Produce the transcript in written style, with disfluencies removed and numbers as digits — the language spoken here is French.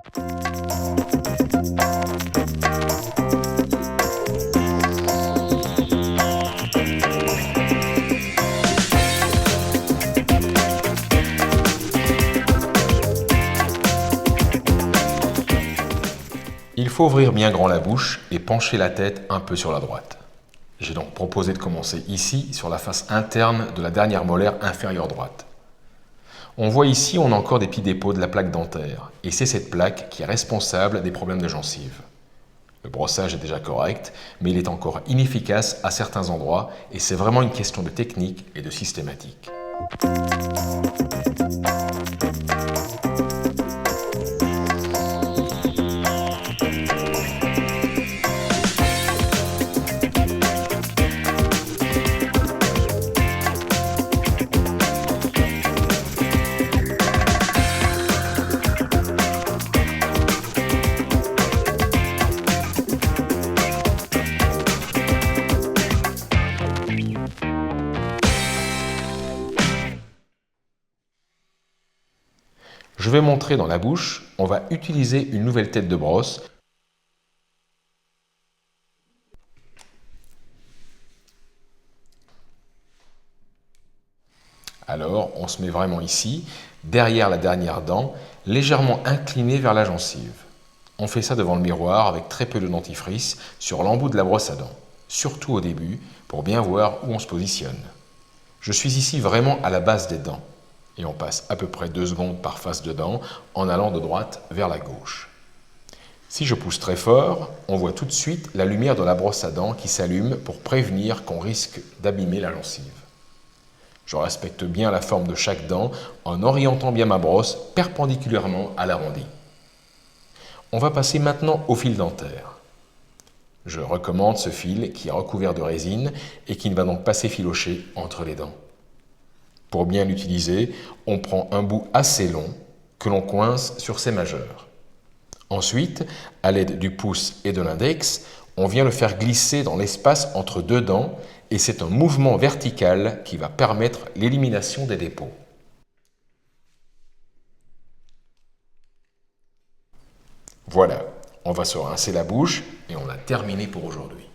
Il faut ouvrir bien grand la bouche et pencher la tête un peu sur la droite. J'ai donc proposé de commencer ici, sur la face interne de la dernière molaire inférieure droite. On voit ici, on a encore des petits dépôts de la plaque dentaire, et c'est cette plaque qui est responsable des problèmes de gencives. Le brossage est déjà correct, mais il est encore inefficace à certains endroits, et c'est vraiment une question de technique et de systématique. Je vais montrer dans la bouche, on va utiliser une nouvelle tête de brosse. Alors, on se met vraiment ici, derrière la dernière dent, légèrement incliné vers la gencive. On fait ça devant le miroir avec très peu de dentifrice sur l'embout de la brosse à dents, surtout au début, pour bien voir où on se positionne. Je suis ici vraiment à la base des dents. Et on passe à peu près 2 secondes par face de dent en allant de droite vers la gauche. Si je pousse très fort, on voit tout de suite la lumière de la brosse à dents qui s'allume pour prévenir qu'on risque d'abîmer la gencive. Je respecte bien la forme de chaque dent en orientant bien ma brosse perpendiculairement à l'arrondi. On va passer maintenant au fil dentaire. Je recommande ce fil qui est recouvert de résine et qui ne va donc pas s'effilocher entre les dents. Pour bien l'utiliser, on prend un bout assez long que l'on coince sur ses majeurs. Ensuite, à l'aide du pouce et de l'index, on vient le faire glisser dans l'espace entre deux dents et c'est un mouvement vertical qui va permettre l'élimination des dépôts. Voilà, on va se rincer la bouche et on a terminé pour aujourd'hui.